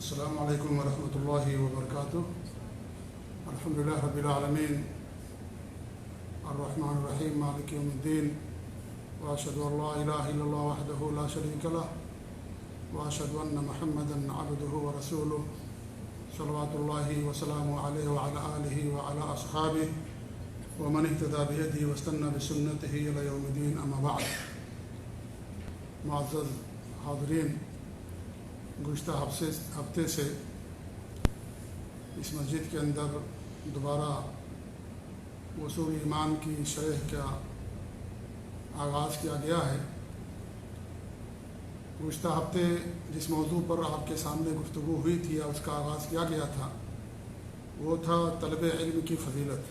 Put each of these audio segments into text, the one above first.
السلام علیکم ورحمۃ اللہ وبرکاتہ۔ الحمدللہ رب العالمین الرحمن الرحیم مالک یوم الدین، واشہد ان لا الہ الا اللہ وحدہ لا شریک لہ، واشہد ان محمدا عبدہ ورسولہ، صلوات اللہ وسلامہ علیہ وعلی آلہ وعلی اصحابہ ومن اہتدی بہدیہ واستنى بسنتہ الی یوم الدین، اما بعد۔ معزز حاضرین، گزشتہ ہفتے سے اس مسجد کے اندر دوبارہ اصول ایمان کی شرح کا آغاز کیا گیا ہے۔ گزشتہ ہفتے جس موضوع پر آپ کے سامنے گفتگو ہوئی تھی یا اس کا آغاز کیا گیا تھا وہ تھا طلب علم کی فضیلت۔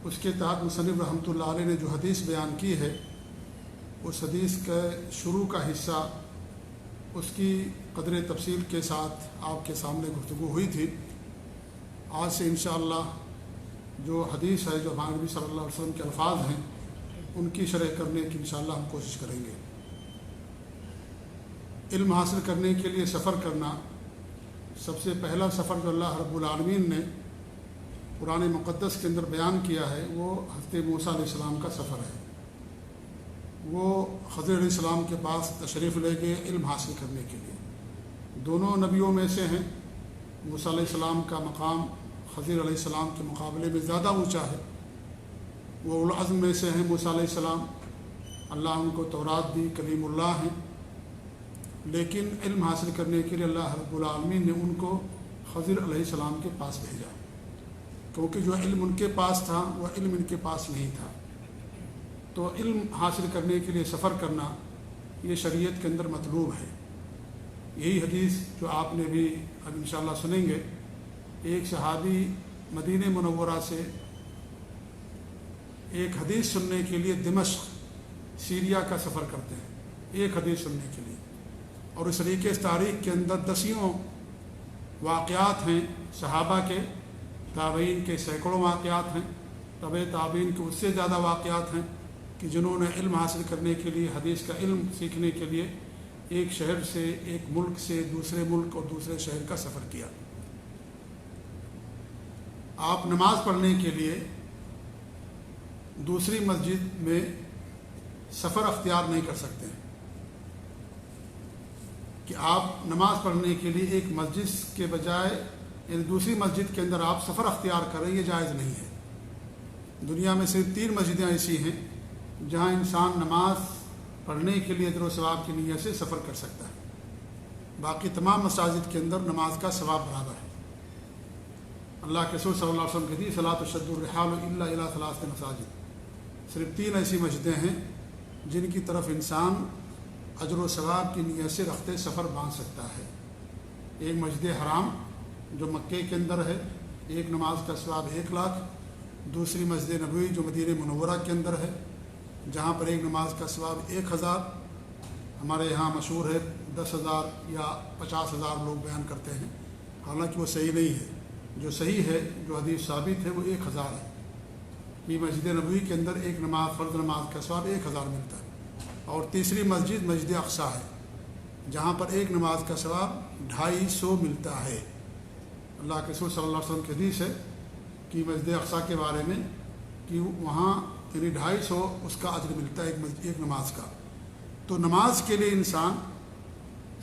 اس کے تحت مصنف رحمۃ اللہ علیہ نے جو حدیث بیان کی ہے، اس حدیث کے شروع کا حصہ اس کی قدر تفصیل کے ساتھ آپ کے سامنے گفتگو ہوئی تھی۔ آج سے انشاءاللہ جو حدیث ہے، جو ہمارے نبی صلی اللہ علیہ وسلم کے الفاظ ہیں، ان کی شرح کرنے کی انشاءاللہ ہم کوشش کریں گے۔ علم حاصل کرنے کے لیے سفر کرنا، سب سے پہلا سفر جو اللہ رب العالمین نے قرآن مقدس کے اندر بیان کیا ہے وہ حضرت موسیٰ علیہ السلام کا سفر ہے۔ وہ خضر علیہ السلام کے پاس تشریف لے گئے علم حاصل کرنے کے لیے۔ دونوں نبیوں میں سے ہیں، موسیٰ علیہ السلام کا مقام خضر علیہ السلام کے مقابلے میں زیادہ اونچا ہے۔ وہ اولو العزم میں سے ہیں موسیٰ علیہ السلام، اللہ ان کو تورات دی، کلیم اللہ ہیں، لیکن علم حاصل کرنے کے لیے اللہ رب العالمین نے ان کو خضر علیہ السلام کے پاس بھیجا، کیونکہ جو علم ان کے پاس تھا وہ علم ان کے پاس نہیں تھا۔ تو علم حاصل کرنے کے لیے سفر کرنا یہ شریعت کے اندر مطلوب ہے۔ یہی حدیث جو آپ نے بھی اب انشاءاللہ سنیں گے، ایک صحابی مدینہ منورہ سے ایک حدیث سننے کے لیے دمشق سیریا کا سفر کرتے ہیں، ایک حدیث سننے کے لیے، اور اس طریقے اس تاریخ کے اندر دسیوں واقعات ہیں صحابہ کے، تابعین کے سینکڑوں واقعات ہیں، تابع تابعین کے اس سے زیادہ واقعات ہیں کہ جنہوں نے علم حاصل کرنے کے لیے، حدیث کا علم سیکھنے کے لیے ایک شہر سے، ایک ملک سے دوسرے ملک اور دوسرے شہر کا سفر کیا۔ آپ نماز پڑھنے کے لیے دوسری مسجد میں سفر اختیار نہیں کر سکتے ہیں کہ آپ نماز پڑھنے کے لیے ایک مسجد کے بجائے یعنی دوسری مسجد کے اندر آپ سفر اختیار کریں، یہ جائز نہیں ہے۔ دنیا میں صرف 3 مسجدیں ایسی ہیں جہاں انسان نماز پڑھنے کے لیے اجر و ثواب کی نیت سے سفر کر سکتا ہے، باقی تمام مساجد کے اندر نماز کا ثواب برابر ہے۔ اللہ کے رسول صلی اللہ علیہ وسلم کی حدیث لا تشد الرحال الا الى 3 مساجد، صرف 3 ایسی مسجدیں ہیں جن کی طرف انسان اجر و ثواب کی نیت سے رخت سفر باندھ سکتا ہے۔ ایک مسجد حرام جو مکے کے اندر ہے، ایک نماز کا ثواب 1 لاکھ، دوسری مسجد نبوی جو مدینہ منورہ کے اندر ہے جہاں پر ایک نماز کا ثواب 1000، ہمارے یہاں مشہور ہے 10,000 یا 50,000 لوگ بیان کرتے ہیں، حالانکہ وہ صحیح نہیں ہے۔ جو صحیح ہے، جو حدیث ثابت ہے، وہ 1000 ہے کہ مسجد نبوی کے اندر ایک نماز، فرض نماز کا ثواب 1000 ملتا ہے۔ اور تیسری مسجد مسجد اقصیٰ ہے جہاں پر ایک نماز کا ثواب 250 ملتا ہے۔ اللہ کے رسول صلی اللہ علیہ وسلم کی حدیث ہے کہ مسجد اقصیٰ کے بارے میں کہ وہاں یعنی 250 اس کا اجر ملتا ہے ایک نماز کا۔ تو نماز کے لیے انسان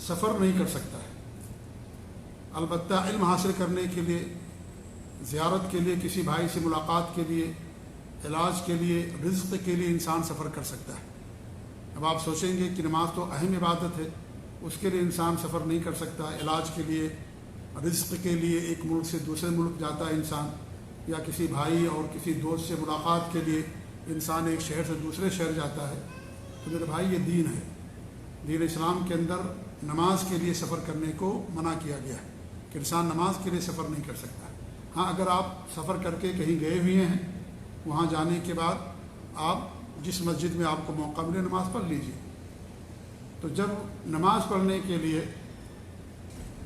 سفر نہیں کر سکتا ہے، البتہ علم حاصل کرنے کے لیے، زیارت کے لیے، کسی بھائی سے ملاقات کے لیے، علاج کے لیے، رزق کے لیے انسان سفر کر سکتا ہے۔ اب آپ سوچیں گے کہ نماز تو اہم عبادت ہے، اس کے لیے انسان سفر نہیں کر سکتا، علاج کے لیے، رزق کے لیے ایک ملک سے دوسرے ملک جاتا ہے انسان، یا کسی بھائی اور کسی دوست سے ملاقات کے لیے انسان ایک شہر سے دوسرے شہر جاتا ہے۔ تو میرے بھائی، یہ دین ہے۔ دین اسلام کے اندر نماز کے لیے سفر کرنے کو منع کیا گیا ہے کہ انسان نماز کے لیے سفر نہیں کر سکتا۔ ہاں، اگر آپ سفر کر کے کہیں گئے ہوئے ہیں، وہاں جانے کے بعد آپ جس مسجد میں آپ کو موقع ملے نماز پڑھ لیجیے۔ تو جب نماز پڑھنے کے لیے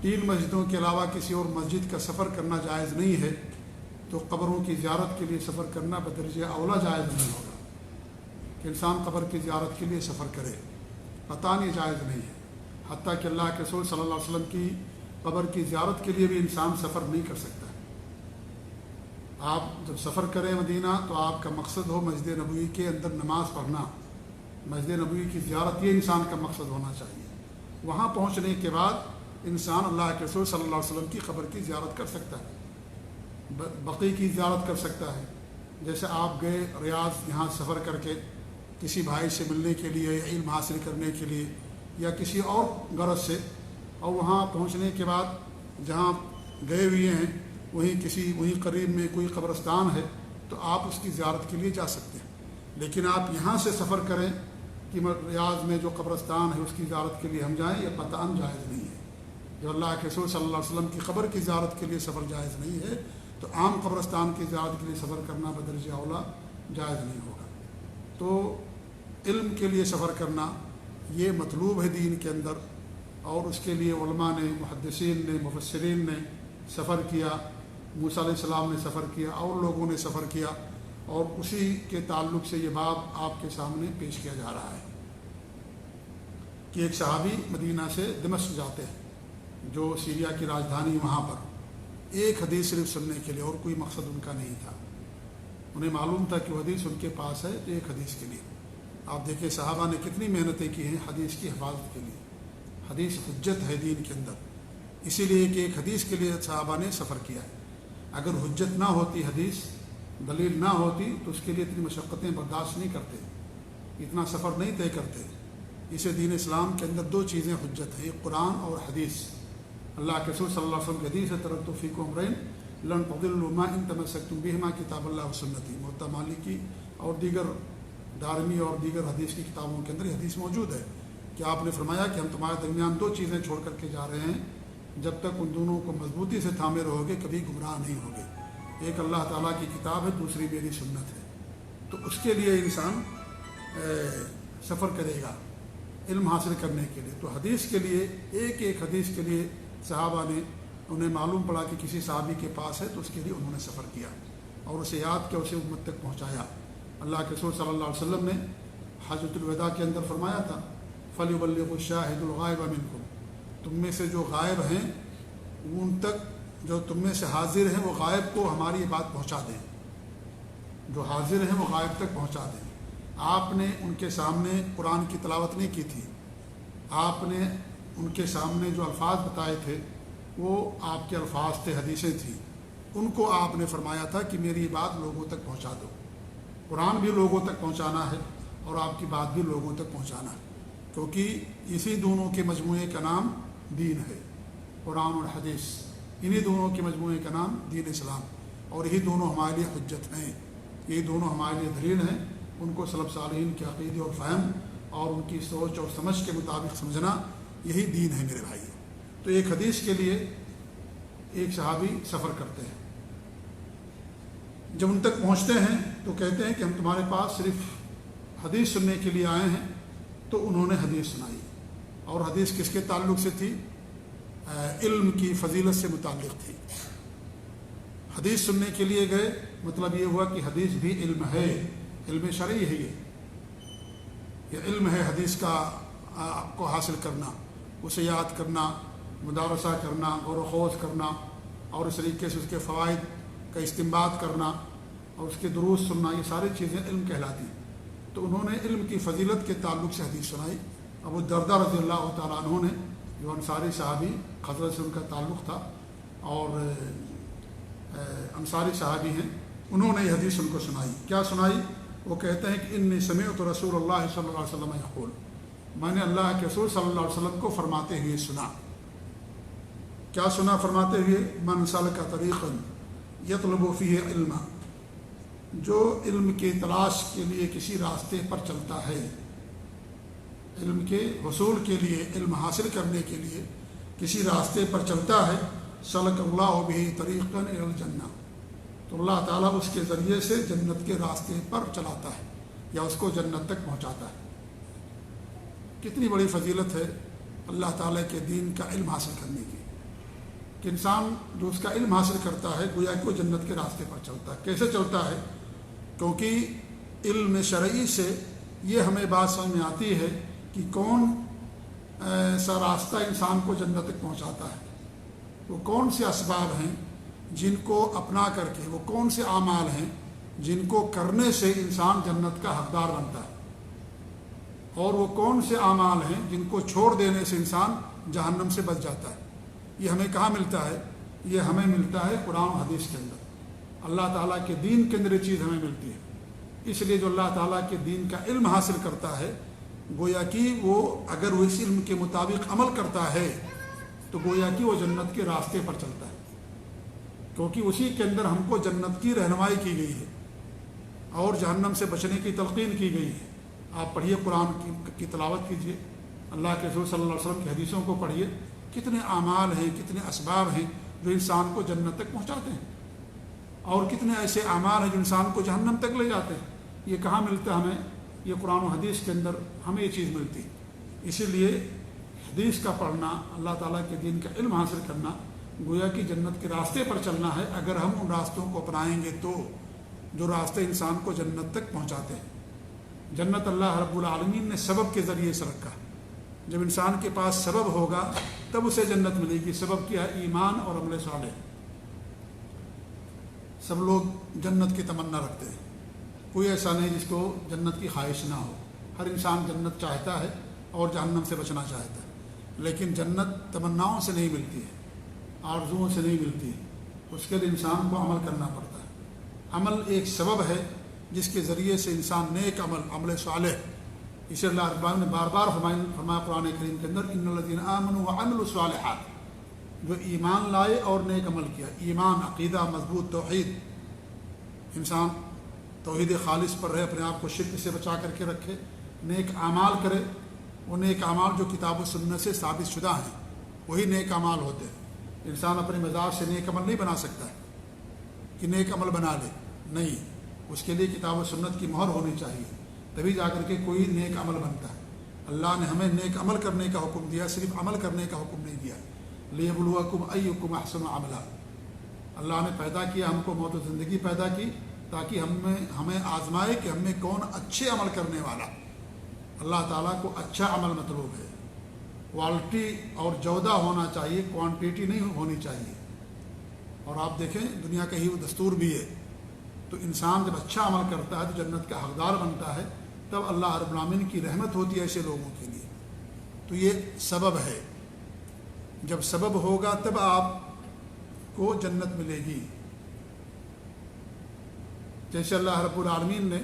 3 مسجدوں کے علاوہ کسی اور مسجد کا سفر کرنا جائز نہیں ہے، تو قبروں کی زیارت کے لیے سفر کرنا بدرجہ اولا جائز نہیں ہوگا کہ انسان قبر کی زیارت کے لیے سفر کرے۔ قطعاً یہ جائز نہیں ہے، حتیٰ کہ اللہ کے رسول صلی اللہ علیہ وسلم کی قبر کی زیارت کے لیے بھی انسان سفر نہیں کر سکتا ہے۔ آپ جب سفر کریں مدینہ تو آپ کا مقصد ہو مسجد نبوی کے اندر نماز پڑھنا، مسجد نبوی کی زیارت، یہ انسان کا مقصد ہونا چاہیے۔ وہاں پہنچنے کے بعد انسان اللہ کے رسول صلی اللہ علیہ وسلم کی قبر کی زیارت کر سکتا ہے، بقی کی زیارت کر سکتا ہے۔ جیسے آپ گئے ریاض یہاں سفر کر کے کسی بھائی سے ملنے کے لیے یا علم حاصل کرنے کے لیے یا کسی اور غرض سے، اور وہاں پہنچنے کے بعد جہاں گئے ہوئے ہیں وہیں قریب میں کوئی قبرستان ہے تو آپ اس کی زیارت کے لیے جا سکتے ہیں۔ لیکن آپ یہاں سے سفر کریں کہ ریاض میں جو قبرستان ہے اس کی زیارت کے لیے ہم جائیں، یہ قطعاً جائز نہیں ہے۔ جو اللہ کے رسول صلی اللہ علیہ وسلم کی قبر کی زیارت کے لیے سفر جائز نہیں ہے، تو عام قبرستان کی زیارت کے لیے سفر کرنا بدرجہ اولا جائز نہیں ہوگا۔ تو علم کے لیے سفر کرنا یہ مطلوب ہے دین کے اندر، اور اس کے لیے علماء نے، محدثین نے، مفسرین نے سفر کیا، موسیٰ علیہ السلام نے سفر کیا، اور لوگوں نے سفر کیا، اور اسی کے تعلق سے یہ باب آپ کے سامنے پیش کیا جا رہا ہے کہ ایک صحابی مدینہ سے دمشق جاتے ہیں، جو سیریا کی راجدھانی، وہاں پر ایک حدیث صرف سننے کے لیے، اور کوئی مقصد ان کا نہیں تھا۔ انہیں معلوم تھا کہ وہ حدیث ان کے پاس ہے، تو ایک حدیث کے لیے۔ آپ دیکھیں صحابہ نے کتنی محنتیں کی ہیں حدیث کی حفاظت کے لیے۔ حدیث حجت ہے دین کے اندر، اسی لیے کہ ایک حدیث کے لیے صحابہ نے سفر کیا ہے۔ اگر حجت نہ ہوتی، حدیث دلیل نہ ہوتی، تو اس کے لیے اتنی مشقتیں برداشت نہیں کرتے، اتنا سفر نہیں طے کرتے۔ اسے دین اسلام کے اندر دو چیزیں حجت ہیں، ایک قرآن اور حدیث۔ اللہ کے رسول صلی اللہ علیہ وسلم کی حدیث ہے، ترکت فیکم امرین لن تضلوا ما ان تمسکتم بہما کتاب اللہ و سنتی۔ موطا مالک کی اور دیگر دارمی اور دیگر حدیث کی کتابوں کے اندر یہ حدیث موجود ہے کہ آپ نے فرمایا کہ ہم تمہارے درمیان دو چیزیں چھوڑ کر کے جا رہے ہیں، جب تک ان دونوں کو مضبوطی سے تھامے رہو گے کبھی گمراہ نہیں ہوگے۔ ایک اللہ تعالیٰ کی کتاب ہے، دوسری میری سنت ہے۔ تو اس کے لیے انسان سفر کرے گا علم حاصل کرنے کے لیے۔ تو حدیث کے لیے، ایک ایک حدیث کے لیے صحابہ نے، انہیں معلوم پڑا کہ کسی صحابی کے پاس ہے، تو اس کے لیے انہوں نے سفر کیا اور اسے یاد کیا، اسے امت تک پہنچایا۔ اللہ کے رسول صلی اللہ علیہ وسلم نے حجۃ الوداع کے اندر فرمایا تھا، فَلْيُبَلِّغُ الشَّاهِدُ الْغَائِبَ مِنْكُمْ، تم میں سے جو غائب ہیں ان تک، جو تم میں سے حاضر ہیں وہ غائب کو ہماری بات پہنچا دیں، جو حاضر ہیں وہ غائب تک پہنچا دیں۔ آپ نے ان کے سامنے قرآن کی تلاوت نہیں کی تھی، آپ نے ان کے سامنے جو الفاظ بتائے تھے وہ آپ کے الفاظ تھے، حدیثیں تھیں، ان کو آپ نے فرمایا تھا کہ میری بات لوگوں تک پہنچا دو۔ قرآن بھی لوگوں تک پہنچانا ہے اور آپ کی بات بھی لوگوں تک پہنچانا ہے، کیونکہ اسی دونوں کے مجموعے کا نام دین ہے، قرآن اور حدیث، انہی دونوں کے مجموعے کا نام دین اسلام، اور یہی دونوں ہمارے لیے حجت ہیں، یہی دونوں ہمارے لیے دلیل ہیں۔ ان کو سلف صالحین کے عقیدے اور فہم اور ان کی سوچ اور سمجھ کے مطابق سمجھنا، یہی دین ہے میرے بھائی۔ تو ایک حدیث کے لیے ایک صحابی سفر کرتے ہیں، جب ان تک پہنچتے ہیں تو کہتے ہیں کہ ہم تمہارے پاس صرف حدیث سننے کے لیے آئے ہیں۔ تو انہوں نے حدیث سنائی، اور حدیث کس کے تعلق سے تھی؟ علم کی فضیلت سے متعلق تھی۔ حدیث سننے کے لیے گئے، مطلب یہ ہوا کہ حدیث بھی علم ہے، علم شرعی ہے، یہ علم ہے حدیث کا کو حاصل کرنا، اسے یاد کرنا، مدارسہ کرنا، غور و خوض کرنا، اور اس طریقے سے اس کے فوائد کا استنباط کرنا اور اس کے دروس سننا، یہ ساری چیزیں علم کہلاتی ہیں۔ تو انہوں نے علم کی فضیلت کے تعلق سے حدیث سنائی۔ ابو الدرداء رضی اللہ تعالیٰ عنہ نے، جو انصاری صحابی، حضرت سے ان کا تعلق تھا اور انصاری صحابی ہیں، انہوں نے یہ حدیث ان کو سنائی۔ کیا سنائی؟ وہ کہتے ہیں کہ انی سمعت رسول اللہ صلی اللہ علیہ وسلم یقول، میں نے اللہ کے رسول صلی اللہ علیہ وسلم کو فرماتے ہوئے سنا۔ کیا سنا فرماتے ہوئے؟ من سلک طریقا یطلب فیہ علما، جو علم کی تلاش کے لیے کسی راستے پر چلتا ہے، علم کے حصول کے لیے، علم حاصل کرنے کے لیے کسی راستے پر چلتا ہے، سلک اللہ بہ طریقا الی الجنہ، تو اللہ تعالیٰ اس کے ذریعے سے جنت کے راستے پر چلاتا ہے یا اس کو جنت تک پہنچاتا ہے۔ کتنی بڑی فضیلت ہے اللہ تعالیٰ کے دین کا علم حاصل کرنے کی، کہ انسان جو اس کا علم حاصل کرتا ہے گویا کہ وہ جنت کے راستے پر چلتا ہے۔ کیسے چلتا ہے؟ کیونکہ علم شرعی سے یہ ہمیں بات سمجھ میں آتی ہے کہ کون سا راستہ انسان کو جنت تک پہنچاتا ہے، وہ کون سے اسباب ہیں جن کو اپنا کر کے، وہ کون سے اعمال ہیں جن کو کرنے سے انسان جنت کا حقدار بنتا ہے، اور وہ کون سے اعمال ہیں جن کو چھوڑ دینے سے انسان جہنم سے بچ جاتا ہے۔ یہ ہمیں کہاں ملتا ہے؟ یہ ہمیں ملتا ہے قرآن و حدیث کے اندر، اللہ تعالیٰ کے دین کے اندر یہ چیز ہمیں ملتی ہے۔ اس لیے جو اللہ تعالیٰ کے دین کا علم حاصل کرتا ہے، گویا کہ وہ اگر وہ اس علم کے مطابق عمل کرتا ہے تو گویا کہ وہ جنت کے راستے پر چلتا ہے، کیونکہ اسی کے اندر ہم کو جنت کی رہنمائی کی گئی ہے اور جہنم سے بچنے کی تلقین کی گئی ہے۔ آپ پڑھیے، قرآن کی تلاوت کیجیے، اللہ کے رسول صلی اللہ علیہ وسلم کی حدیثوں کو پڑھیے، کتنے اعمال ہیں، کتنے اسباب ہیں جو انسان کو جنت تک پہنچاتے ہیں، اور کتنے ایسے اعمال ہیں جو انسان کو جہنم تک لے جاتے ہیں۔ یہ کہاں ملتا ہے ہمیں؟ یہ قرآن و حدیث کے اندر ہمیں یہ چیز ملتی ہے۔ اسی لیے حدیث کا پڑھنا، اللہ تعالیٰ کے دین کا علم حاصل کرنا، گویا کہ جنت کے راستے پر چلنا ہے اگر ہم ان راستوں کو اپنائیں گے تو، جو راستے انسان کو جنت تک پہنچاتے ہیں۔ جنت اللہ رب العالمین نے سبب کے ذریعے سے رکھا ہے۔ جب انسان کے پاس سبب ہوگا تب اسے جنت ملے گی۔ سبب کیا ہے؟ ایمان اور عمل صالح۔ سب لوگ جنت کی تمنا رکھتے ہیں، کوئی ایسا نہیں جس کو جنت کی خواہش نہ ہو۔ ہر انسان جنت چاہتا ہے اور جہنم سے بچنا چاہتا ہے، لیکن جنت تمناؤں سے نہیں ملتی ہے، آرزوؤں سے نہیں ملتی ہے، اس کے لیے انسان کو عمل کرنا پڑتا ہے۔ عمل ایک سبب ہے جس کے ذریعے سے انسان نیک عمل صالح، اسے اللہ رب العالمین نے بار بار فرمایا قرآن کریم کے اندر، ان الذین آمنوا وعملوا الصالحات، جو ایمان لائے اور نیک عمل کیا۔ ایمان، عقیدہ مضبوط، توحید، انسان توحید خالص پر رہے، اپنے آپ کو شرک سے بچا کر کے رکھے، نیک اعمال کرے۔ وہ نیک اعمال جو کتاب و سنت سے ثابت شدہ ہیں وہی نیک اعمال ہوتے ہیں۔ انسان اپنے مزاج سے نیک عمل نہیں بنا سکتا ہے کہ نیک عمل بنا لے، نہیں، اس کے لیے کتاب و سنت کی مہر ہونی چاہیے، تبھی جا کر کے کوئی نیک عمل بنتا ہے۔ اللہ نے ہمیں نیک عمل کرنے کا حکم دیا، صرف عمل کرنے کا حکم نہیں دیا۔ لیبلوکم ایکم احسن عملا، اللہ نے پیدا کیا، ہم کو موت و زندگی پیدا کی تاکہ ہمیں آزمائے کہ ہم میں کون اچھے عمل کرنے والا۔ اللہ تعالیٰ کو اچھا عمل مطلوب ہے، کوالٹی اور جودہ ہونا چاہیے، کوانٹیٹی نہیں ہونی چاہیے۔ اور آپ دیکھیں دنیا کا ہی وہ دستور بھی ہے، تو انسان جب اچھا عمل کرتا ہے تو جنت کا حقدار بنتا ہے، تب اللہ رب العالمین کی رحمت ہوتی ہے ایسے لوگوں کے لیے۔ تو یہ سبب ہے، جب سبب ہوگا تب آپ کو جنت ملے گی۔ جیسے اللہ رب العالمین نے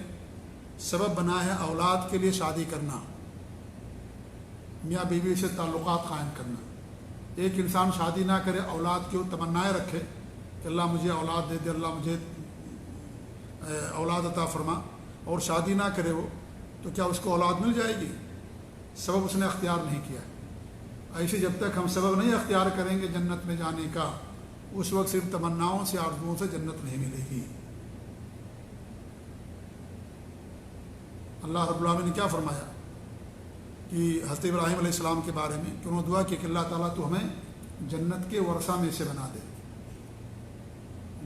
سبب بنا ہے اولاد کے لیے شادی کرنا، میاں بیوی سے تعلقات قائم کرنا۔ ایک انسان شادی نہ کرے، اولاد کی تمنائیں رکھے کہ اللہ مجھے اولاد دے دے، اللہ مجھے اولاد عطا فرما، اور شادی نہ کرے وہ، تو کیا اس کو اولاد مل جائے گی؟ سبب اس نے اختیار نہیں کیا۔ ایسے جب تک ہم سبب نہیں اختیار کریں گے جنت میں جانے کا، اس وقت صرف تمناؤں سے، آرزوؤں سے جنت نہیں ملے گی۔ اللہ رب العالمین نے کیا فرمایا کہ حضرت ابراہیم علیہ السلام کے بارے میں کہ انہوں نے دعا کی کہ اللہ تعالیٰ تو ہمیں جنت کے ورثہ میں سے بنا دے،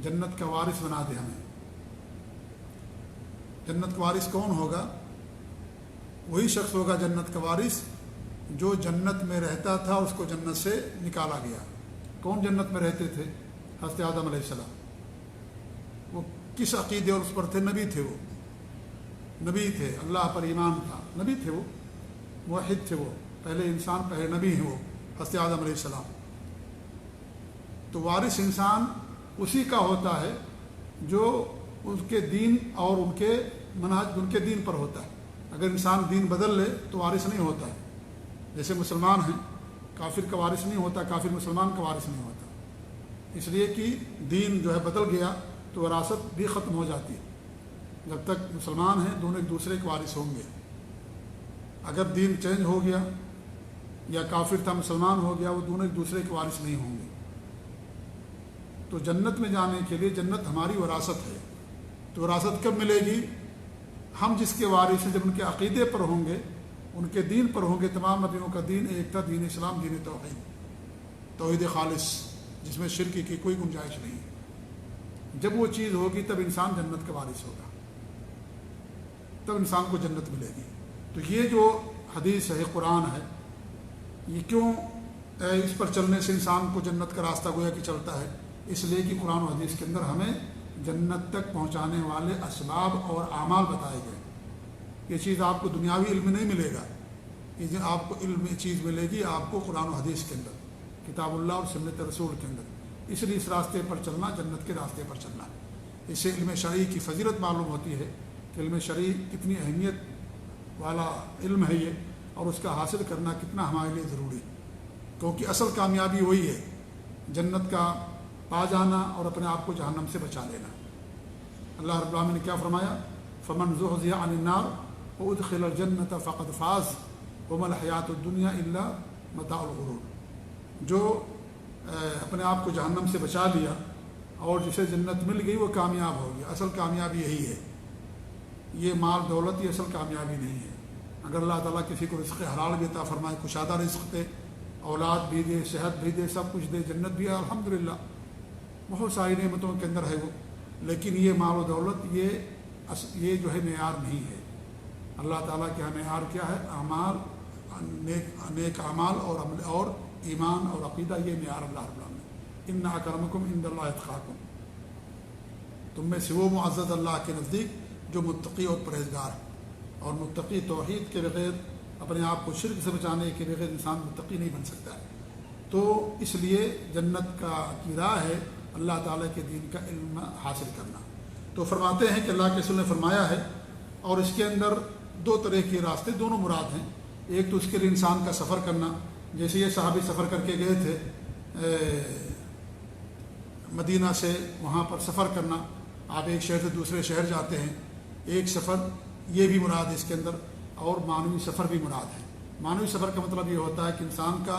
جنت کا وارث بنا دے ہمیں۔ جنت کا وارث کون ہوگا؟ وہی شخص ہوگا جنت کا وارث جو جنت میں رہتا تھا، اس کو جنت سے نکالا گیا۔ کون جنت میں رہتے تھے؟ حضرت آدم علیہ السلام۔ وہ کس عقیدے اور اس پر تھے؟ نبی تھے، وہ نبی تھے، اللہ پر ایمان تھا، نبی تھے، وہ موحد تھے، وہ پہلے انسان، پہلے نبی ہیں وہ حضرت آدم علیہ السلام۔ تو وارث انسان اسی کا ہوتا ہے جو ان کے دین اور ان کے منہج، ان کے دین پر ہوتا ہے۔ اگر انسان دین بدل لے تو وارث نہیں ہوتا ہے۔ جیسے مسلمان ہیں، کافر کا وارث نہیں ہوتا، کافر مسلمان کا وارث نہیں ہوتا، اس لیے کہ دین جو ہے بدل گیا تو وراثت بھی ختم ہو جاتی ہے۔ جب تک مسلمان ہیں دونوں ایک دوسرے کے وارث ہوں گے۔ اگر دین چینج ہو گیا یا کافر تھا مسلمان ہو گیا، وہ دونوں ایک دوسرے کے وارث نہیں ہوں گے۔ تو جنت میں جانے کے لیے جنت ہماری وراثت ہے۔ تو وراثت کب ملے گی؟ ہم جس کے وارث ہیں، جب ان کے عقیدے پر ہوں گے، ان کے دین پر ہوں گے۔ تمام نبیوں کا دین ایک تھا، دین اسلام، دین توحید، توحید خالص، جس میں شرک کی کوئی گنجائش نہیں۔ جب وہ چیز ہوگی تب انسان جنت کا وارث ہوگا، تب انسان کو جنت ملے گی۔ تو یہ جو حدیث ہے، قرآن ہے، یہ کیوں اس پر چلنے سے انسان کو جنت کا راستہ گویا کہ چلتا ہے؟ اس لیے کہ قرآن و حدیث کے اندر ہمیں جنت تک پہنچانے والے اسباب اور اعمال بتائے گئے۔ یہ چیز آپ کو دنیاوی علم میں نہیں ملے گا، یہ آپ کو علم چیز ملے گی آپ کو قرآن و حدیث کے اندر، کتاب اللہ اور سنت رسول کے اندر۔ اس لیے اس راستے پر چلنا جنت کے راستے پر چلنا ہے۔ اس سے علم شرعی کی فضیلت معلوم ہوتی ہے کہ علم شرعی کتنی اہمیت والا علم ہے یہ، اور اس کا حاصل کرنا کتنا ہمارے لیے ضروری ہے، کیونکہ اصل کامیابی وہی ہے، جنت کا پا جانا اور اپنے آپ کو جہنم سے بچا لینا۔ اللہ رب العالمین نے کیا فرمایا؟ فمن زحزح عن النار وادخل الجنۃ فقد فاز وما الحیات الدنیا الا متاع الغرور۔ جو اپنے آپ کو جہنم سے بچا لیا اور جسے جنت مل گئی وہ کامیاب ہو گیا۔ اصل کامیابی یہی ہے، یہ مال دولت یہ اصل کامیابی نہیں ہے۔ اگر اللہ تعالیٰ کسی کو رزق حلال بھی عطا فرمائے، کشادہ رزق دے، اولاد بھی دے، صحت بھی دے، سب کچھ دے، جنت بھی ہے الحمدللہ، بہت ساری نعمتوں کے اندر ہے وہ، لیکن یہ مال و دولت یہ جو ہے معیار نہیں ہے۔ اللہ تعالیٰ کے ہاں معیار کیا ہے؟ اعمال، نیک اعمال اور ایمان اور عقیدہ، یہ معیار اللہ رب العالمین۔ ان اکرمکم عند اللہ اتقاکم، تم میں سے وہ معزز اللہ کے نزدیک جو متقی اور پرہیزگار ہے۔ اور متقی توحید کے بغیر، اپنے آپ کو شرک سے بچانے کے بغیر انسان متقی نہیں بن سکتا ہے۔ تو اس لیے جنت کی راہ ہے اللہ تعالیٰ کے دین کا علم حاصل کرنا۔ تو فرماتے ہیں کہ اللہ کے رسول نے فرمایا ہے، اور اس کے اندر دو طرح کے راستے، دونوں مراد ہیں۔ ایک تو اس کے لیے انسان کا سفر کرنا، جیسے یہ صحابی سفر کر کے گئے تھے مدینہ سے، وہاں پر سفر کرنا، آپ ایک شہر سے دوسرے شہر جاتے ہیں، ایک سفر یہ بھی مراد ہے اس کے اندر، اور معنوی سفر بھی مراد ہے۔ معنوی سفر کا مطلب یہ ہوتا ہے کہ انسان کا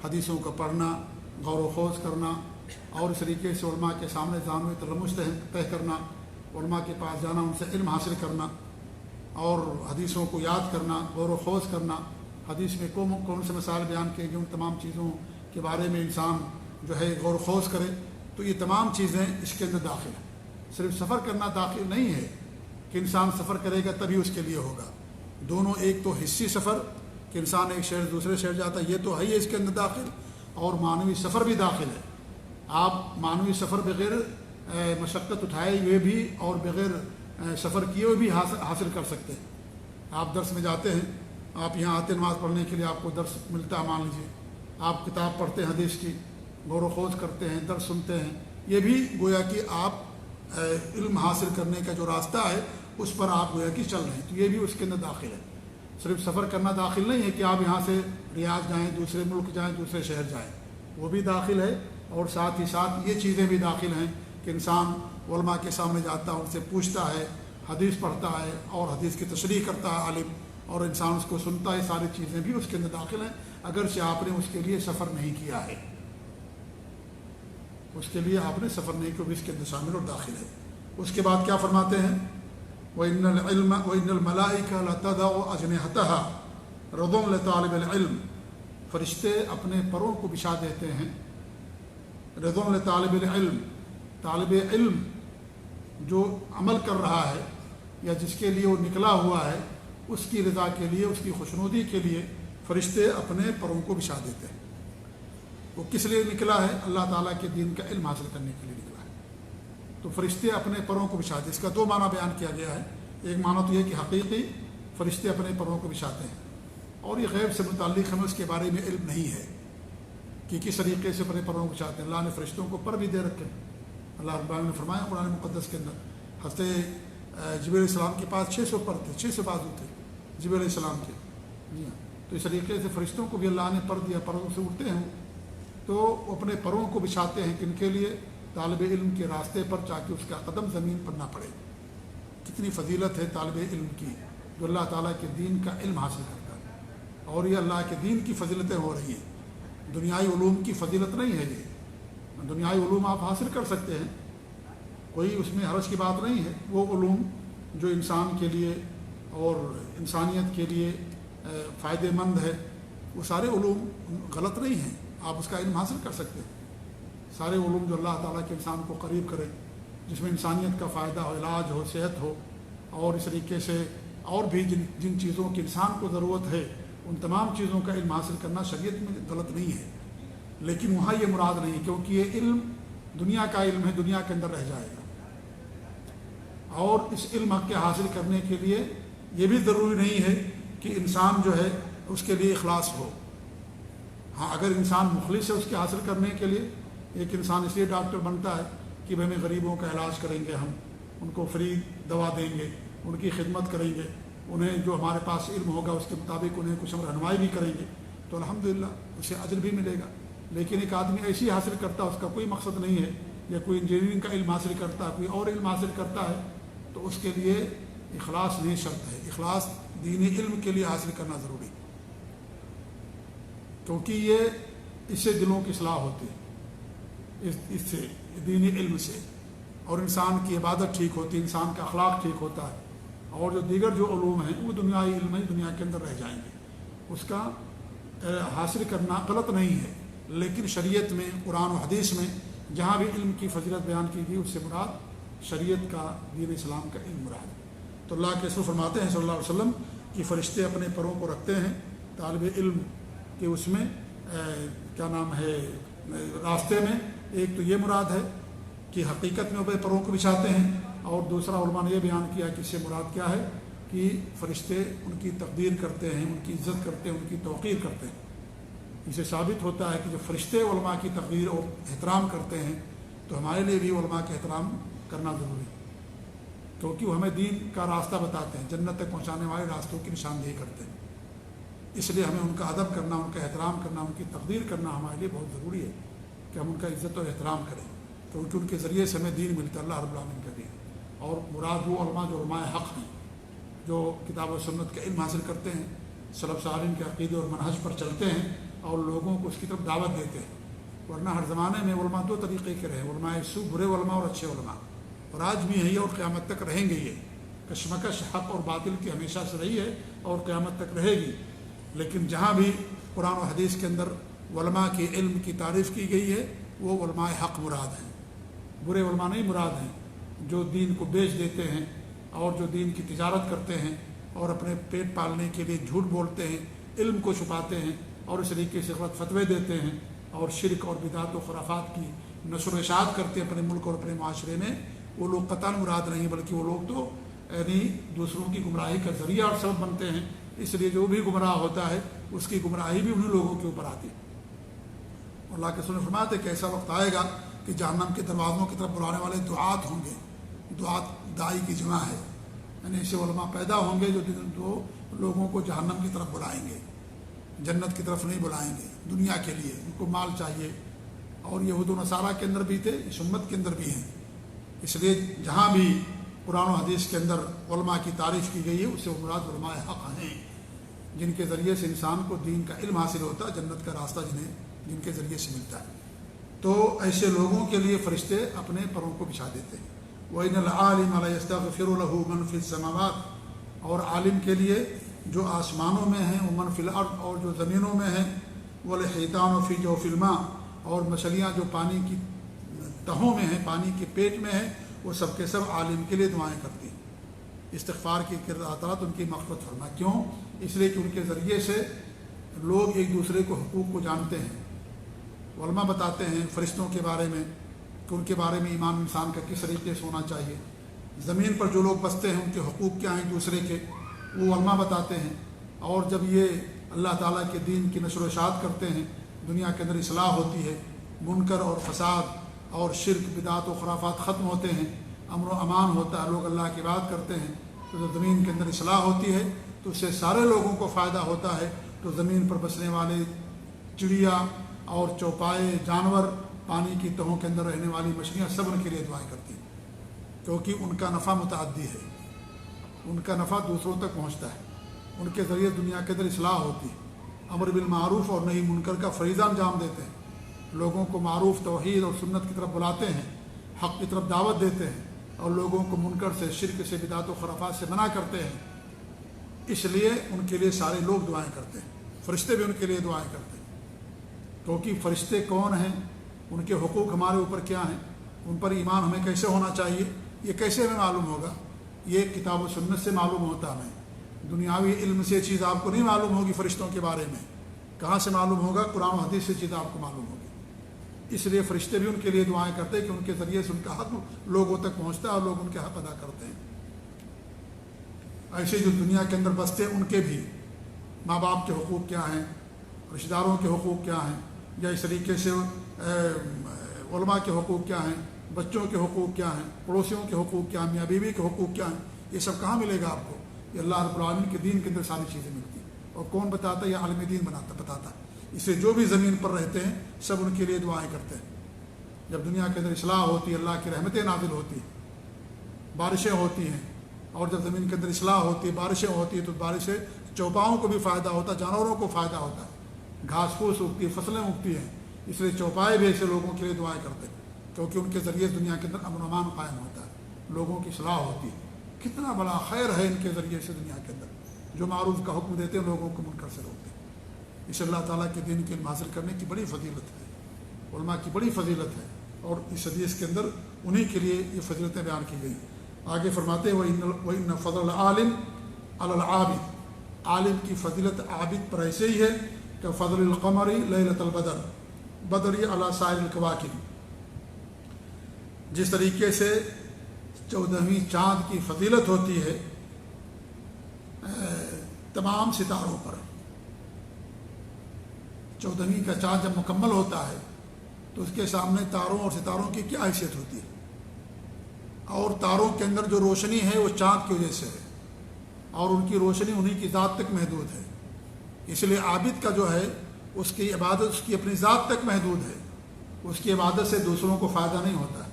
حدیثوں کا پڑھنا، غور و خوض کرنا، اور اس طریقے سے علماء کے سامنے ذہن و تلمس طے کرنا، علماء کے پاس جانا، ان سے علم حاصل کرنا، اور حدیثوں کو یاد کرنا، غور و خوض کرنا، حدیث میں کون سے مسائل بیان کیے گئے، ان تمام چیزوں کے بارے میں انسان جو ہے غور و خوض کرے۔ تو یہ تمام چیزیں اس کے اندر داخل ہیں۔ صرف سفر کرنا داخل نہیں ہے کہ انسان سفر کرے گا تبھی اس کے لیے ہوگا، دونوں، ایک تو حصی سفر کہ انسان ایک شہر دوسرے شہر جاتا ہے، یہ تو ہے ہی اس کے اندر داخل، اور معنوی سفر بھی داخل ہے۔ آپ معنوی سفر بغیر مشقت اٹھائے ہوئے بھی اور بغیر سفر کیے ہوئے بھی حاصل کر سکتے ہیں۔ آپ درس میں جاتے ہیں، آپ یہاں آتے نماز پڑھنے کے لیے، آپ کو درس ملتا ہے، مان لیجیے آپ کتاب پڑھتے ہیں حدیث کی، غور و خوض کرتے ہیں، درس سنتے ہیں، یہ بھی گویا کہ آپ علم حاصل کرنے کا جو راستہ ہے اس پر آپ گویا کہ چل رہے ہیں، تو یہ بھی اس کے اندر داخل ہے۔ صرف سفر کرنا داخل نہیں ہے کہ آپ یہاں سے ریاض جائیں، دوسرے ملک جائیں، دوسرے شہر جائیں، وہ بھی داخل ہے، اور ساتھ ہی ساتھ یہ چیزیں بھی داخل ہیں کہ انسان علماء کے سامنے جاتا ہے، ان سے پوچھتا ہے، حدیث پڑھتا ہے اور حدیث کی تشریح کرتا ہے عالم، اور انسان اس کو سنتا ہے، ساری چیزیں بھی اس کے اندر داخل ہیں، اگرچہ آپ نے اس کے لیے سفر نہیں کیا ہے، اس کے لیے آپ نے سفر نہیں کیا، بھی اس کے اندر شامل اور داخل ہے۔ اس کے بعد کیا فرماتے ہیں؟ وَإِنَّ الْمَلَائِكَةَ لَتَضَعُ أَجْنِحَتَهَا رَضًا لِطَالِبِ الْعِلْمِ، فرشتے اپنے پروں کو بچھا دیتے ہیں، رضا لطالب العلم، طالب علم جو عمل کر رہا ہے یا جس کے لیے وہ نکلا ہوا ہے، اس کی رضا کے لیے، اس کی خوشنودی کے لیے فرشتے اپنے پروں کو بچھا دیتے ہیں۔ وہ کس لیے نکلا ہے؟ اللہ تعالیٰ کے دین کا علم حاصل کرنے کے لیے نکلا ہے، تو فرشتے اپنے پروں کو بچھاتے ہیں۔ اس کا دو معنی بیان کیا گیا ہے، ایک معنی تو یہ کہ حقیقی فرشتے اپنے پروں کو بچھاتے ہیں، اور یہ غیب سے متعلق ہمیں اس کے بارے میں علم نہیں ہے کہ کس طریقے سے اپنے پروں کو بچھاتے ہیں۔ اللہ نے فرشتوں کو پر بھی دے رکھے، اللہ رب العالمین نے فرمایا قرآن مقدس کے اندر، حضرت جبریل علیہ السلام کے پاس 600 پر تھے، 600 بازو تھے جبریل علیہ السلام کے، جی ہاں، تو اس طریقے سے فرشتوں کو بھی اللہ نے پر دیا، پروں سے اڑتے ہیں، تو اپنے پروں کو بچھاتے ہیں کن کے لیے؟ طالب علم کے راستے پر، تاکہ اس کا قدم زمین پر نہ پڑے۔ کتنی فضیلت ہے طالب علم کی جو اللہ تعالیٰ کے دین کا علم حاصل کرتا ہے، اور یہ اللہ کے دین کی فضیلتیں ہو رہی ہیں، دنیائی علوم کی فضیلت نہیں ہے یہ۔ دنیائی علوم آپ حاصل کر سکتے ہیں، کوئی اس میں حرج کی بات نہیں ہے، وہ علوم جو انسان کے لیے اور انسانیت کے لیے فائدہ مند ہے، وہ سارے علوم غلط نہیں ہیں، آپ اس کا علم حاصل کر سکتے ہیں۔ سارے علوم جو اللہ تعالیٰ کے انسان کو قریب کرے، جس میں انسانیت کا فائدہ ہو، علاج ہو، صحت ہو، اور اس طریقے سے اور بھی جن چیزوں کی انسان کو ضرورت ہے ان تمام چیزوں کا علم حاصل کرنا شریعت میں غلط نہیں ہے، لیکن وہاں یہ مراد نہیں، کیونکہ یہ علم دنیا کا علم ہے، دنیا کے اندر رہ جائے گا، اور اس علم کے حاصل کرنے کے لیے یہ بھی ضروری نہیں ہے کہ انسان جو ہے اس کے لیے اخلاص ہو۔ ہاں، اگر انسان مخلص ہے اس کے حاصل کرنے کے لیے، ایک انسان اس لیے ڈاکٹر بنتا ہے کہ ہمیں غریبوں کا علاج کریں گے، ہم ان کو فری دوا دیں گے، ان کی خدمت کریں گے، انہیں جو ہمارے پاس علم ہوگا اس کے مطابق انہیں کچھ ہم رہنمائی بھی کریں گے، تو الحمدللہ اسے اجر بھی ملے گا۔ لیکن ایک آدمی ایسی حاصل کرتا ہے، اس کا کوئی مقصد نہیں ہے، یا کوئی انجینئرنگ کا علم حاصل کرتا ہے، کوئی اور علم حاصل کرتا ہے، تو اس کے لیے اخلاص نہیں شرط ہے۔ اخلاص دینی علم کے لیے حاصل کرنا ضروری، کیونکہ یہ اس سے دلوں کی اصلاح ہوتی ہے، اس سے دینی علم سے، اور انسان کی عبادت ٹھیک ہوتی ہے، انسان کا اخلاق ٹھیک ہوتا ہے، اور جو دیگر جو علوم ہیں وہ دنیائی علم ہیں، دنیا کے اندر رہ جائیں گے، اس کا حاصل کرنا غلط نہیں ہے۔ لیکن شریعت میں، قرآن و حدیث میں جہاں بھی علم کی فضیلت بیان کی گئی، اس سے مراد شریعت کا، دین اسلام کا علم مراد ہے۔ تو اللہ کے رسول فرماتے ہیں صلی اللہ علیہ وسلم کہ فرشتے اپنے پروں کو رکھتے ہیں طالب علم کہ اس میں کیا نام ہے راستے میں، ایک تو یہ مراد ہے کہ حقیقت میں اپنے پروں کو بچھاتے ہیں، اور دوسرا علماء نے یہ بیان کیا کہ اس سے مراد کیا ہے کہ فرشتے ان کی تقدیر کرتے ہیں، ان کی عزت کرتے ہیں، ان کی توقیر کرتے ہیں۔ اسے ثابت ہوتا ہے کہ جب فرشتے علماء کی تقدیر اور احترام کرتے ہیں تو ہمارے لیے بھی علماء کا احترام کرنا ضروری ہے، کیونکہ وہ ہمیں دین کا راستہ بتاتے ہیں، جنت تک پہنچانے والے راستوں کی نشاندہی کرتے ہیں۔ اس لیے ہمیں ان کا ادب کرنا، ان کا احترام کرنا، ان کی تقدیر کرنا ہمارے لیے بہت ضروری ہے کہ ہم ان کا عزت اور احترام کریں، کیونکہ ان کے ذریعے سے ہمیں دین ملتا ہے، اللہ رب العالمین کا دین۔ اور مراد وہ علماء جو علماء حق ہیں، جو کتاب و سنت کا علم حاصل کرتے ہیں، سلف صالحین کے عقیدے اور منہج پر چلتے ہیں، اور لوگوں کو اس کی طرف دعوت دیتے ہیں۔ ورنہ ہر زمانے میں علماء دو طریقے کے رہے، علماء سو، برے علماء اور اچھے علماء، اور آج بھی ہے اور قیامت تک رہیں گے۔ یہ کشمکش حق اور باطل کی ہمیشہ سے رہی ہے اور قیامت تک رہے گی۔ لیکن جہاں بھی قرآن و حدیث کے اندر علماء کے علم کی تعریف کی گئی ہے، وہ علماء حق مراد ہیں، برے علماء نہیں مراد ہیں، جو دین کو بیچ دیتے ہیں اور جو دین کی تجارت کرتے ہیں اور اپنے پیٹ پالنے کے لیے جھوٹ بولتے ہیں، علم کو چھپاتے ہیں اور اس طریقے سے غلط فتوے دیتے ہیں اور شرک اور بدعت و خرافات کی نشر و اشاعت کرتے ہیں اپنے ملک اور اپنے معاشرے میں، وہ لوگ قطعاً مراد نہیں، بلکہ وہ لوگ تو یعنی دوسروں کی گمراہی کا ذریعہ اور سبب بنتے ہیں۔ اس لیے جو بھی گمراہ ہوتا ہے اس کی گمراہی بھی انہیں لوگوں کے اوپر آتی ہے۔ اللہ کے رسول نے فرمایا تھا کہ ایسا وقت آئے گا کہ جہنم کے دروازوں کی طرف بلانے والے دعات ہوں گے، دعات دائی کی جمع ہے، یعنی ایسے علماء پیدا ہوں گے جو لوگوں کو جہنم کی طرف بلائیں گے، جنت کی طرف نہیں بلائیں گے، دنیا کے لیے ان کو مال چاہیے۔ اور یہود و نصارہ کے اندر بھی تھے، اس امت کے اندر بھی ہیں۔ اس لیے جہاں بھی قرآن و حدیث کے اندر علماء کی تعریف کی گئی ہے، اس سے مراد علماء حق ہیں، جن کے ذریعے سے انسان کو دین کا علم حاصل ہوتا ہے، جنت کا راستہ جن کے ذریعے سے ملتا ہے۔ تو ایسے لوگوں کے لیے فرشتے اپنے پروں کو بچھا دیتے ہیں۔ وَإِنَّ الْعَالِمَ لَيَسْتَغْفِرُ لَهُ مَنْ فِي السَّمَاوَاتِ، اور عالم کے لیے جو آسمانوں میں ہیں، وَمَنْ فِي الْأَرْضِ، اور جو زمینوں میں ہیں، وَالْحِيتَانُ فِي جَوْفِ الْمَاءِ، اور مچھلیاں جو پانی کی تہوں میں ہیں، پانی کے پیٹ میں ہیں، وہ سب کے سب عالم کے لیے دعائیں کرتی ہیں، استغفار کی کہ اللہ تعالیٰ ان کی مغفرت فرما۔ کیوں؟ اس لیے کہ ان کے ذریعے سے لوگ ایک دوسرے کو حقوق کو جانتے ہیں۔ علماء بتاتے ہیں فرشتوں کے بارے میں کہ ان کے بارے میں ایمان انسان کا کس طریقے سے ہونا چاہیے، زمین پر جو لوگ بستے ہیں ان کے حقوق کیا ہیں ایک دوسرے کے، وہ علماء بتاتے ہیں۔ اور جب یہ اللہ تعالیٰ کے دین کی نشر و اشاعت کرتے ہیں، دنیا کے اندر اصلاح ہوتی ہے، منکر اور فساد اور شرک بدعت و خرافات ختم ہوتے ہیں، امن و امان ہوتا ہے، لوگ اللہ کی بات کرتے ہیں، تو جب زمین کے اندر اصلاح ہوتی ہے تو اس سے سارے لوگوں کو فائدہ ہوتا ہے۔ تو زمین پر بسنے والے چڑیا اور چوپائے جانور، پانی کی تہوں کے اندر رہنے والی مچھلیاں، سب ان کے لیے دعائیں کرتی ہیں، کیونکہ ان کا نفع متعدی ہے، ان کا نفع دوسروں تک پہنچتا ہے، ان کے ذریعے دنیا کے اندر اصلاح ہوتی ہے، امر بالمعروف اور نہی منکر کا فریضہ انجام دیتے ہیں، لوگوں کو معروف توحید اور سنت کی طرف بلاتے ہیں، حق کی طرف دعوت دیتے ہیں، اور لوگوں کو منکر سے، شرک سے، بدعت و خرافات سے منع کرتے ہیں۔ اس لیے ان کے لیے سارے لوگ دعائیں کرتے ہیں، فرشتے بھی ان کے لیے دعائیں کرتے ہیں، کیونکہ فرشتے کون ہیں، ان کے حقوق ہمارے اوپر کیا ہیں، ان پر ایمان ہمیں کیسے ہونا چاہیے، یہ کیسے ہمیں معلوم ہوگا؟ یہ کتاب و سنت سے معلوم ہوتا ہمیں، دنیاوی علم سے چیز آپ کو نہیں معلوم ہوگی فرشتوں کے بارے میں. کہاں سے معلوم ہوگا؟ قرآن و حدیث سے چیز آپ کو معلوم ہوگی. اس لیے فرشتے بھی ان کے لیے دعائیں کرتے ہیں کہ ان کے ذریعے سے ان کا حق لوگوں تک پہنچتا ہے اور لوگ ان کے حق ادا کرتے ہیں. ایسے جو دنیا کے اندر بستے ہیں ان کے بھی ماں باپ کے حقوق کیا ہیں، رشتہ داروں کے حقوق کیا ہیں، یا اس طریقے سے علماء کے حقوق کیا ہیں، بچوں کے حقوق کیا ہیں، پڑوسیوں کے حقوق کیا ہیں، میاں بیوی کے حقوق کیا ہیں. یہ سب کہاں ملے گا آپ کو؟ یہ اللہ رب العالمین کے دین کے اندر ساری چیزیں ملتی ہیں. اور کون بتاتا ہے؟ یہ عالم دین بتاتا ہے. اسے جو بھی زمین پر رہتے ہیں سب ان کے لیے دعائیں کرتے ہیں. جب دنیا کے اندر اصلاح ہوتی ہے، اللہ کی رحمتیں نازل ہوتی ہیں، بارشیں ہوتی ہیں، اور جب زمین کے اندر اصلاح ہوتی ہے، بارشیں ہوتی ہیں، تو بارشیں چوپاؤں کو بھی فائدہ ہوتا ہے، جانوروں کو فائدہ ہوتا ہے، گھاس پھوس اگتی ہے، فصلیں اگتی ہیں. اس لیے چوپائے بھی ایسے لوگوں کے لیے دعائیں کرتے ہیں، کیونکہ ان کے ذریعے دنیا کے اندر امن و امان قائم ہوتا ہے، لوگوں کی اصلاح ہوتی ہے. کتنا بڑا خیر ہے ان کے ذریعے سے دنیا کے اندر. جو معروف کا حکم دیتے ہیں، لوگوں کو منکر سے روکتے ہیں. اس اللہ تعالیٰ کے دین کے علم حاصل کرنے کی بڑی فضیلت ہے، علماء کی بڑی فضیلت ہے، اور اس حدیث کے اندر انہی کے لیے یہ فضیلتیں بیان کی گئی. آگے فرماتے ہیں وَإِنَّ فَضْلَ الْعَالِمِ عَلَى الْعَابِدِ، عالم کی فضیلت عابد پر ایسے ہی ہے کہ فضل القمر لیلۃ البدر بدری علی سائر الکواکب. جس طریقے سے 14ویں چاند کی فضیلت ہوتی ہے تمام ستاروں پر. 14ویں کا چاند جب مکمل ہوتا ہے تو اس کے سامنے تاروں اور ستاروں کی کیا حیثیت ہوتی ہے. اور تاروں کے اندر جو روشنی ہے وہ چاند کی وجہ سے ہے، اور ان کی روشنی انہی کی ذات تک محدود ہے. اس لیے عابد کا جو ہے اس کی عبادت اس کی اپنی ذات تک محدود ہے، اس کی عبادت سے دوسروں کو فائدہ نہیں ہوتا ہے.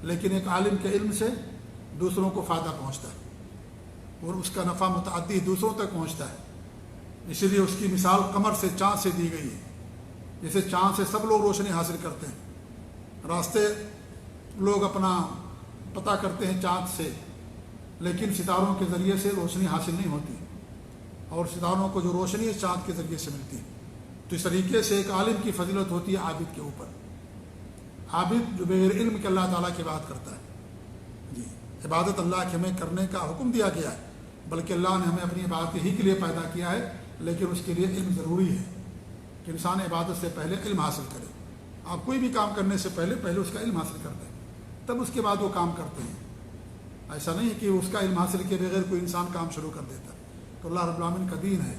لیکن ایک عالم کے علم سے دوسروں کو فائدہ پہنچتا ہے، اور اس کا نفع متعدی دوسروں تک پہنچتا ہے. اسی لیے اس کی مثال قمر سے، چاند سے دی گئی ہے. جیسے چاند سے سب لوگ روشنی حاصل کرتے ہیں، راستے لوگ اپنا پتہ کرتے ہیں چاند سے، لیکن ستاروں کے ذریعے سے روشنی حاصل نہیں ہوتی، اور ستاروں کو جو روشنی ہے چاند کے ذریعے سے ملتی ہے. تو اس طریقے سے ایک عالم کی فضیلت ہوتی ہے عابد کے اوپر. عابد جو بغیر علم کے اللہ تعالیٰ کی بات کرتا ہے. جی، عبادت اللہ کے ہمیں کرنے کا حکم دیا گیا ہے، بلکہ اللہ نے ہمیں اپنی عبادت ہی کے لیے پیدا کیا ہے، لیکن اس کے لیے علم ضروری ہے کہ انسان عبادت سے پہلے علم حاصل کرے. آپ کوئی بھی کام کرنے سے پہلے اس کا علم حاصل کر دیں، تب اس کے بعد وہ کام کرتے ہیں. ایسا نہیں ہے کہ اس کا علم حاصل کے بغیر کوئی انسان کام شروع کر دیتا. تو اللہ رب العالمین کا دین ہے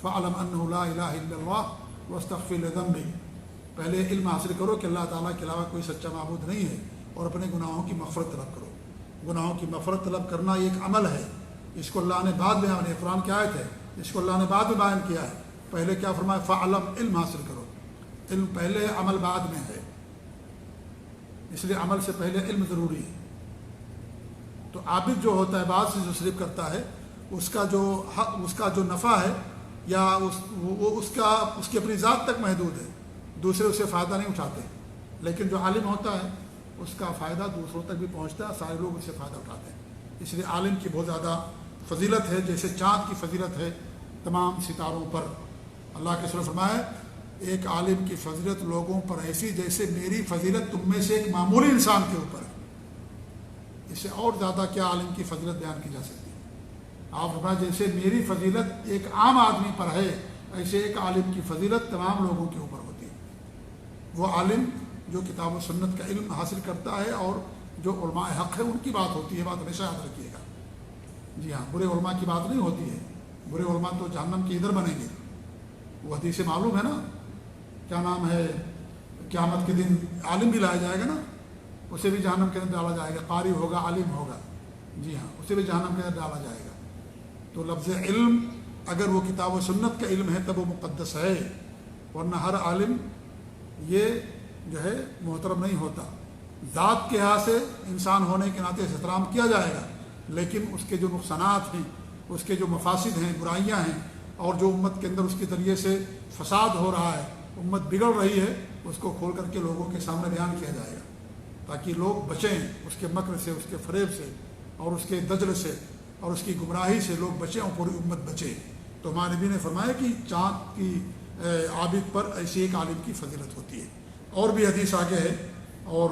فَعْلَمْ أَنَّهُ لَا إِلَٰهَ إِلَّا اللَّهُ وَاسْتَغْفِرْ لِذَنبِكَ. پہلے علم حاصل کرو کہ اللہ تعالیٰ کے علاوہ کوئی سچا معبود نہیں ہے، اور اپنے گناہوں کی مغفرت طلب کرو. گناہوں کی مغفرت طلب کرنا یہ ایک عمل ہے، اس کو اللہ نے بعد میں بیان، قرآن کی آیت ہے، اس کو اللہ نے بعد میں بیان کیا ہے. پہلے کیا فرمایا؟ فَعْلَمْ، علم حاصل کرو. علم پہلے، عمل بعد میں ہے، اس لیے عمل سے پہلے علم ضروری ہے. تو عابد جو ہوتا ہے بعد سے جو صرف کرتا ہے، اس کا جو حق، اس کا جو نفع ہے، یا اس کی اپنی ذات تک محدود ہے، دوسرے اسے فائدہ نہیں اٹھاتے. لیکن جو عالم ہوتا ہے اس کا فائدہ دوسروں تک بھی پہنچتا ہے، سارے لوگ اس سے فائدہ اٹھاتے ہیں. اس لیے عالم کی بہت زیادہ فضیلت ہے، جیسے چاند کی فضیلت ہے تمام ستاروں پر. اللہ کے رسول نے فرمایا ایک عالم کی فضیلت لوگوں پر ایسی جیسے میری فضیلت تم میں سے ایک معمولی انسان کے اوپر ہے. اس سے اور زیادہ کیا عالم کی فضیلت بیان کی جا سکتی ہے. آپ فرمایا جیسے میری فضیلت ایک عام آدمی پر ہے، ایسے ایک عالم کی فضیلت تمام لوگوں کے اوپر ہوتی ہے. وہ عالم جو کتاب و سنت کا علم حاصل کرتا ہے، اور جو علماء حق ہے ان کی بات ہوتی ہے. بات ہمیشہ یاد رکھیے گا. جی ہاں، برے علماء کی بات نہیں ہوتی ہے. برے علماء تو جہنم کے ادھر بنیں گے. وہ حدیث سے معلوم ہے نا، کیا نام ہے، قیامت کے دن عالم بھی لایا جائے گا نا، اسے بھی جہنم کے اندر ڈالا جائے گا. قاری ہوگا، عالم ہوگا، جی ہاں، اسے بھی جہنم کے اندر ڈالا جائے گا. تو لفظ علم اگر وہ کتاب و سنت کا علم ہے تب وہ مقدس ہے، ورنہ ہر عالم یہ جو ہے محترم نہیں ہوتا. ذات کے لحاظ سے انسان ہونے کے ناطے احترام کیا جائے گا، لیکن اس کے جو نقصانات ہیں، اس کے جو مفاسد ہیں، برائیاں ہیں، اور جو امت کے اندر اس کے ذریعے سے فساد ہو رہا ہے، امت بگڑ رہی ہے، اس کو کھول کر کے لوگوں کے سامنے بیان کیا جائے گا، تاکہ لوگ بچیں اس کے مکر سے، اس کے فریب سے، اور اس کے دجل سے، اور اس کی گمراہی سے لوگ بچیں، اور پوری امت بچے. تو ہمارے نبی نے فرمایا کہ چاند کی عابد پر ایسی ایک عالم کی فضیلت ہوتی ہے. اور بھی حدیث آگے ہے، اور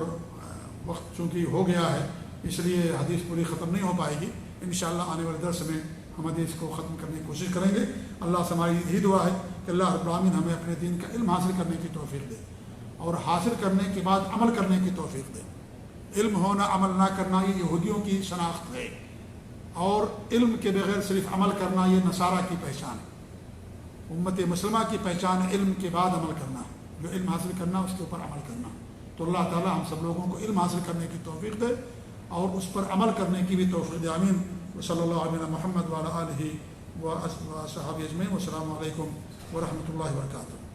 وقت چونکہ ہو گیا ہے اس لیے حدیث پوری ختم نہیں ہو پائے گی. انشاءاللہ آنے والے درس میں ہم حدیث کو ختم کرنے کی کوشش کریں گے۔ اللہ سے ہماری یہی دعا ہے کہ اللہ رب العالمین ہمیں اپنے دین کا علم حاصل کرنے کی توفیق دے اور حاصل کرنے کے بعد عمل کرنے کی توفیق دے۔ علم ہونا عمل نہ کرنا یہ یہودیوں کی شناخت ہے، اور علم کے بغیر صرف عمل کرنا یہ نصارہ کی پہچان ہے۔ امت مسلمہ کی پہچان علم کے بعد عمل کرنا، جو علم حاصل کرنا اس کے اوپر عمل کرنا۔ تو اللہ تعالی ہم سب لوگوں کو علم حاصل کرنے کی توفیق دے اور اس پر عمل کرنے کی بھی توفیق دے، آمین۔ صلی اللہ علیہ محمد وعلی آلہ و صحابہ اجمعین۔ والسلام علیکم ورحمۃ اللہ وبرکاتہ۔